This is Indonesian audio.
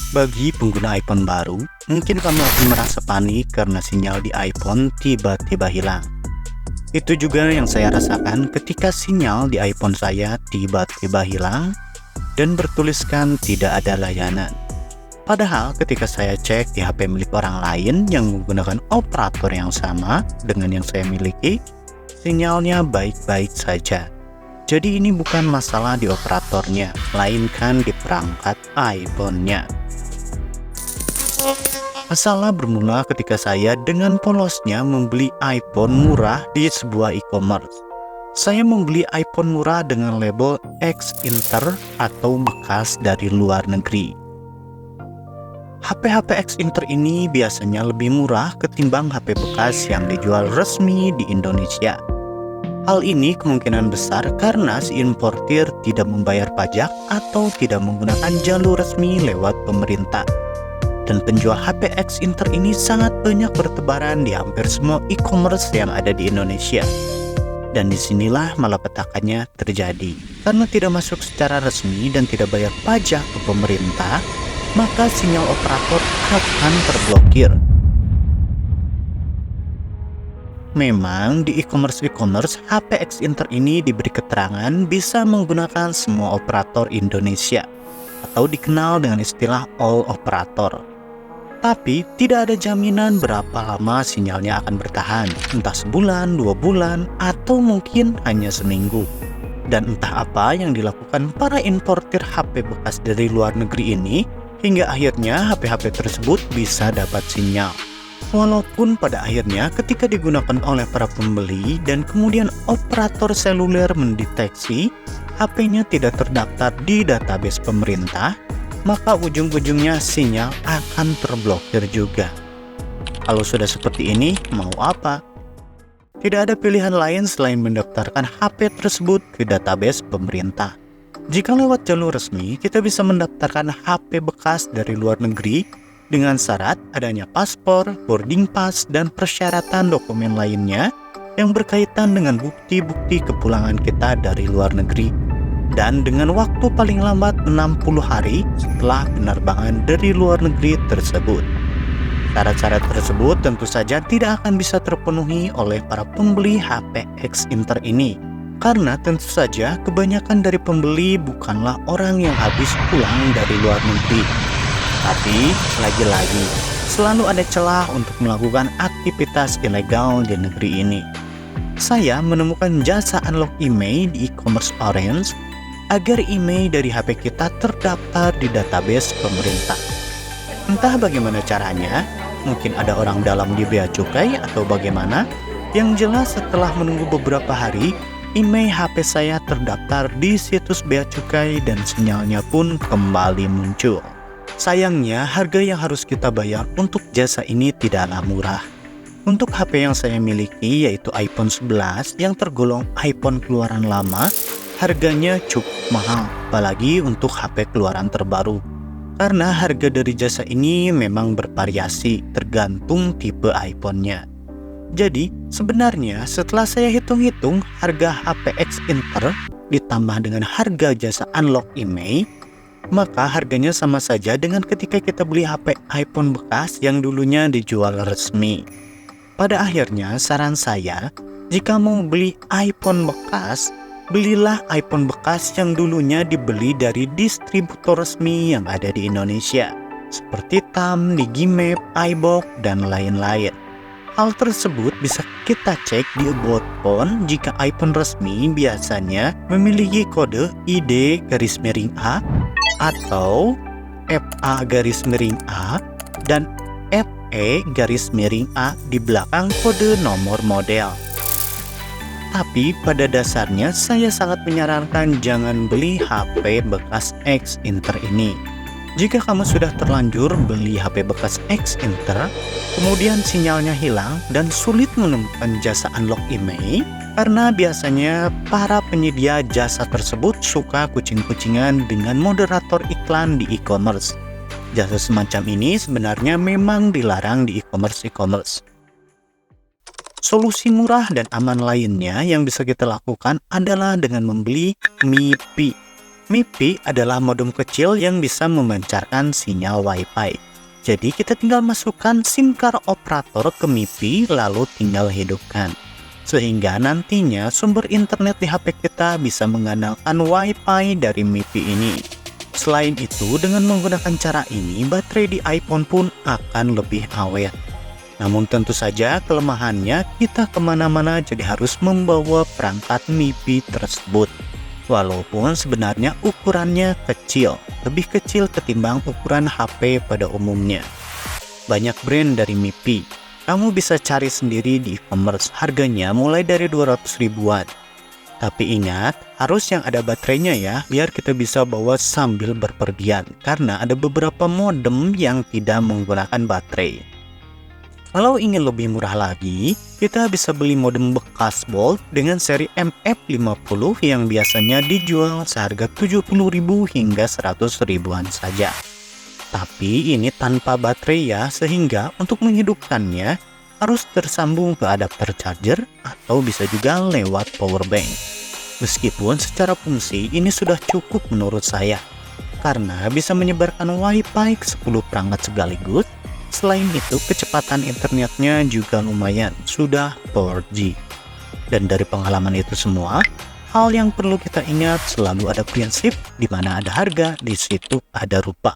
Bagi pengguna iPhone baru, mungkin kamu akan merasa panik karena sinyal di iPhone tiba-tiba hilang. Itu juga yang saya rasakan ketika sinyal di iPhone saya tiba-tiba hilang dan bertuliskan tidak ada layanan. Padahal ketika saya cek di HP milik orang lain yang menggunakan operator yang sama dengan yang saya miliki, sinyalnya baik-baik saja. Jadi ini bukan masalah di operatornya, melainkan di perangkat iPhone-nya. Masalah bermula ketika saya dengan polosnya membeli iPhone murah di sebuah e-commerce. Saya membeli iPhone murah dengan label X Inter atau bekas dari luar negeri. HP-HP X Inter ini biasanya lebih murah ketimbang HP bekas yang dijual resmi di Indonesia. Hal ini kemungkinan besar karena si importir tidak membayar pajak atau tidak menggunakan jalur resmi lewat pemerintah. Dan penjual HP X Inter ini sangat banyak bertebaran di hampir semua e-commerce yang ada di Indonesia. Dan disinilah malapetakannya terjadi. Karena tidak masuk secara resmi dan tidak bayar pajak ke pemerintah, maka sinyal operator akan terblokir. Memang di e-commerce HP X Inter ini diberi keterangan bisa menggunakan semua operator Indonesia atau dikenal dengan istilah all operator. Tapi tidak ada jaminan berapa lama sinyalnya akan bertahan, entah sebulan, 2 bulan, atau mungkin hanya seminggu. Dan entah apa yang dilakukan para importir HP bekas dari luar negeri ini, hingga akhirnya HP-HP tersebut bisa dapat sinyal. Walaupun pada akhirnya ketika digunakan oleh para pembeli dan kemudian operator seluler mendeteksi HP-nya tidak terdaftar di database pemerintah, maka ujung-ujungnya sinyal akan terblokir juga. Kalau sudah seperti ini, mau apa? Tidak ada pilihan lain selain mendaftarkan HP tersebut ke database pemerintah. Jika lewat jalur resmi, kita bisa mendaftarkan HP bekas dari luar negeri dengan syarat adanya paspor, boarding pass, dan persyaratan dokumen lainnya yang berkaitan dengan bukti-bukti kepulangan kita dari luar negeri. Dan dengan waktu paling lambat 60 hari setelah penerbangan dari luar negeri tersebut. Syarat-syarat tersebut tentu saja tidak akan bisa terpenuhi oleh para pembeli HP X Inter ini. Karena tentu saja kebanyakan dari pembeli bukanlah orang yang habis pulang dari luar negeri. Tapi lagi-lagi selalu ada celah untuk melakukan aktivitas ilegal di negeri ini. Saya menemukan jasa unlock email di e-commerce Orange agar email dari HP kita terdaftar di database pemerintah. Entah bagaimana caranya, mungkin ada orang dalam di bea cukai atau bagaimana, yang jelas setelah menunggu beberapa hari, email HP saya terdaftar di situs bea cukai dan sinyalnya pun kembali muncul. Sayangnya, harga yang harus kita bayar untuk jasa ini tidaklah murah. Untuk HP yang saya miliki, yaitu iPhone 11 yang tergolong iPhone keluaran lama, harganya cukup mahal, apalagi untuk HP keluaran terbaru. Karena harga dari jasa ini memang bervariasi tergantung tipe iPhone-nya. Jadi, sebenarnya setelah saya hitung-hitung harga HP X Inter ditambah dengan harga jasa unlock email, maka harganya sama saja dengan ketika kita beli HP iPhone bekas yang dulunya dijual resmi. Pada akhirnya, saran saya, jika mau beli iPhone bekas, belilah iPhone bekas yang dulunya dibeli dari distributor resmi yang ada di Indonesia, seperti TAM, Digimap, iBox, dan lain-lain. Hal tersebut bisa kita cek di About Phone jika iPhone resmi biasanya memiliki kode ID-A atau FA-A dan FE-A di belakang kode nomor model. Tapi pada dasarnya saya sangat menyarankan jangan beli HP bekas X Inter ini. Jika kamu sudah terlanjur beli HP bekas X Inter, kemudian sinyalnya hilang dan sulit menemukan jasa unlock email, karena biasanya para penyedia jasa tersebut suka kucing-kucingan dengan moderator iklan di e-commerce. Jasa semacam ini sebenarnya memang dilarang di e-commerce. Solusi murah dan aman lainnya yang bisa kita lakukan adalah dengan membeli MIPI. MIPI adalah modem kecil yang bisa memancarkan sinyal Wi-Fi. Jadi kita tinggal masukkan SIM card operator ke MIPI lalu tinggal hidupkan. Sehingga nantinya sumber internet di HP kita bisa mengandalkan Wi-Fi dari MIPI ini. Selain itu, dengan menggunakan cara ini, baterai di iPhone pun akan lebih awet. Namun tentu saja kelemahannya kita kemana-mana jadi harus membawa perangkat MIPI tersebut. Walaupun sebenarnya ukurannya kecil, lebih kecil ketimbang ukuran HP pada umumnya. Banyak brand dari MIPI, kamu bisa cari sendiri di e-commerce, harganya mulai dari 200 ribuan. Tapi ingat, harus yang ada baterainya ya, biar kita bisa bawa sambil berpergian. Karena ada beberapa modem yang tidak menggunakan baterai. Kalau ingin lebih murah lagi, kita bisa beli modem bekas Bolt dengan seri MF50 yang biasanya dijual seharga 70.000 hingga 100 ribuan saja. Tapi ini tanpa baterai ya, sehingga untuk menghidupkannya harus tersambung ke adapter charger atau bisa juga lewat power bank. Meskipun secara fungsi ini sudah cukup menurut saya, karena bisa menyebarkan Wi-Fi ke 10 perangkat sekaligus. Selain itu, kecepatan internetnya juga lumayan, sudah 4G. Dan dari pengalaman itu semua, hal yang perlu kita ingat selalu ada prinsip, di mana ada harga, di situ ada rupa.